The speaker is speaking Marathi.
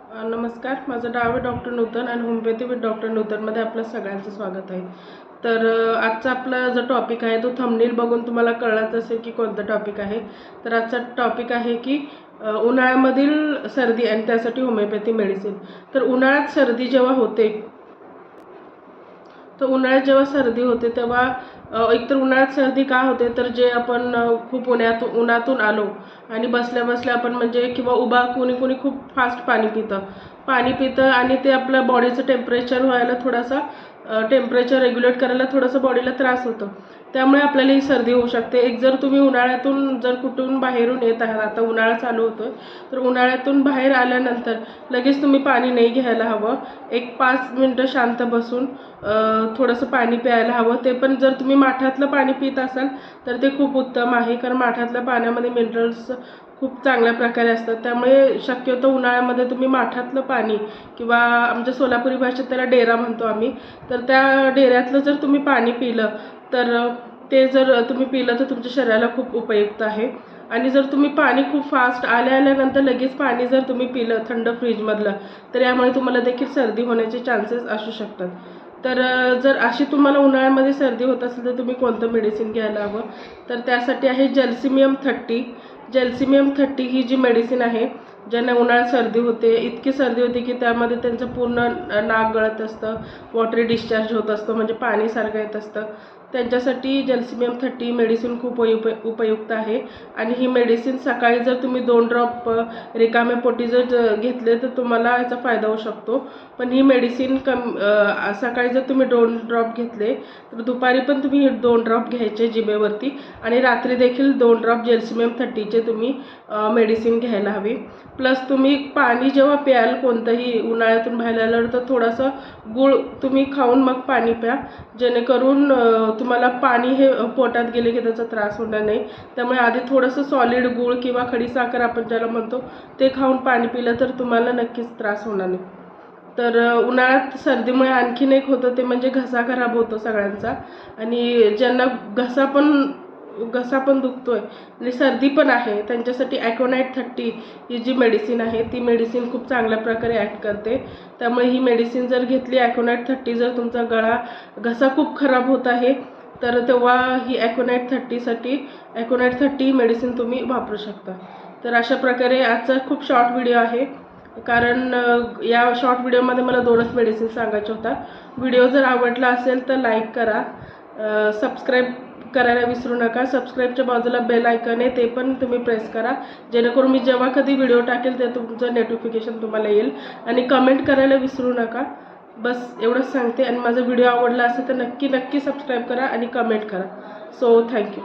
नमस्कार, माझं नाव आहे डॉक्टर नूतन आणि होमिओपॅथी विथ डॉक्टर नूतनमध्ये आपलं सगळ्यांचं स्वागत आहे. तर आजचा आपला जो टॉपिक आहे तो थंबनेल बघून तुम्हाला कळत असेल की कोणता टॉपिक आहे. तर आजचा टॉपिक आहे की उन्हाळ्यामधील सर्दी आणि त्यासाठी होमिओपॅथी मेडिसिन. तर उन्हाळ्यात सर्दी जेव्हा होते, तर उन्हाळ्यात जेव्हा सर्दी होते तेव्हा एकतर उन्हाळ्यात सर्दी का होते, तर जे आपण खूप उन्हातून आलो आणि बसल्या बसल्या आपण म्हणजे किंवा उभा कोणी खूप फास्ट पाणी पितं आणि ते आपल्या बॉडीचं टेम्परेचर व्हायला थोडासा टेम्परेचर रेग्युलेट करायला थोडंसं बॉडीला त्रास होतो. त्यामुळे आपल्याला ही सर्दी होऊ शकते. एक जर तुम्ही उन्हाळ्यातून जर कुठून बाहेरून येत आहात, आता उन्हाळा चालू होतो, तर उन्हाळ्यातून बाहेर आल्यानंतर लगेच तुम्ही पाणी नाही घ्यायला हवं. एक 5 मिनटं शांत बसून थोडंसं पाणी प्यायला हवं. ते पण जर तुम्ही माठातलं पाणी पित असाल तर ते खूप उत्तम आहे, कारण माठातल्या पाण्यामध्ये मिनरल्स खूप चांगल्या प्रकारे असतात. त्यामुळे शक्यतो उन्हाळ्यामध्ये तुम्ही माठातलं पाणी किंवा आमच्या सोलापुरी भाषेत त्याला डेरा म्हणतो आम्ही, तर त्या डेऱ्यातलं जर तुम्ही पाणी पिलं तर ते जर तुम्ही पिलं तर तुमच्या शरीराला खूप उपयुक्त आहे. आणि जर तुम्ही पाणी खूप फास्ट आल्यानंतर लगेच पाणी जर तुम्ही पिलं थंड फ्रीजमधलं, तर यामुळे तुम्हाला देखील सर्दी होण्याचे चान्सेस असू शकतात. तर जर अशी तुम्हाला उन्हाळ्यामध्ये सर्दी होत असेल तर तुम्ही कोणतं मेडिसिन घ्यायला हवं, तर त्यासाठी आहे जलसिमियम 30. जलसिमियम 30 ही जी मेडिसिन आहे, ज्यांना उन्हाळ्यात सर्दी होते, इतकी सर्दी होते की त्यामध्ये त्यांचं पूर्ण नाक गळत असतं, वॉटरी डिस्चार्ज होत असतं, म्हणजे पाणीसारखं येत असतं, त्यांच्यासाठी जलसिमियम 30 मेडिसिन खूप उपयुक्त आहे. आणि ही मेडिसिन सकाळी जर तुम्ही 2 ड्रॉप रिकाम्या पोटी जर घेतले तर तुम्हाला याचा फायदा होऊ शकतो. पण ही मेडिसिन सकाळी जर तुम्ही 2 ड्रॉप घेतले तर दुपारी पण तुम्ही हे 2 ड्रॉप घ्यायचे जिभेवरती, आणि रात्री देखील 2 ड्रॉप जलसिमियम 30चे तुम्ही मेडिसिन घ्यायला हवी. प्लस तुम्ही पाणी जेव्हा प्याल कोणतंही उन्हाळ्यातून बाहेर आल्यावर, तर थोडंसं गूळ तुम्ही खाऊन मग पाणी प्या, जेणेकरून तुम्हाला पाणी हे पोटात गेले की त्याचा त्रास होणार नाही. त्यामुळे आधी थोडंसं सॉलिड गूळ किंवा खडीसाखर आपण ज्याला म्हणतो ते खाऊन पाणी पिलं तर तुम्हाला नक्कीच त्रास होणार नाही. तर उन्हाळ्यात सर्दीमुळे आणखीन एक होतं ते म्हणजे घसा खराब होतो सगळ्यांचा, आणि ज्यांना घसा पण दुखतोय आणि सर्दी पण आहे त्यांच्यासाठी ॲक्वनाइट 30 ही जी मेडिसिन आहे ती मेडिसिन खूप चांगल्या प्रकारे ॲक्ट करते. त्यामुळे ही मेडिसिन जर घेतली ॲक्वनाइट 30, जर तुमचा घसा खूप खराब होत आहे तर तेव्हा ही ॲक्वनाइट 30 मेडिसिन तुम्ही वापरू शकता. तर अशा प्रकारे आजचा खूप शॉर्ट व्हिडिओ आहे, कारण या शॉर्ट व्हिडिओमध्ये मला 2च मेडिसिन सांगायच्या होता. व्हिडिओ जर आवडला असेल तर लाईक करा, सबस्क्राईब करायला विसरू नका. सबस्क्राईबच्या बाजूला बेल आयकॉन आहे, ते पण तुम्ही प्रेस करा, जेणेकरून मी जेव्हा कधी व्हिडिओ टाकेल ते तुमचं नोटिफिकेशन तुम्हाला येईल. आणि कमेंट करायला विसरू नका. बस एवढंच सांगते. आणि माझा व्हिडिओ आवडला असेल तर नक्की सबस्क्राईब करा आणि कमेंट करा. So thank you.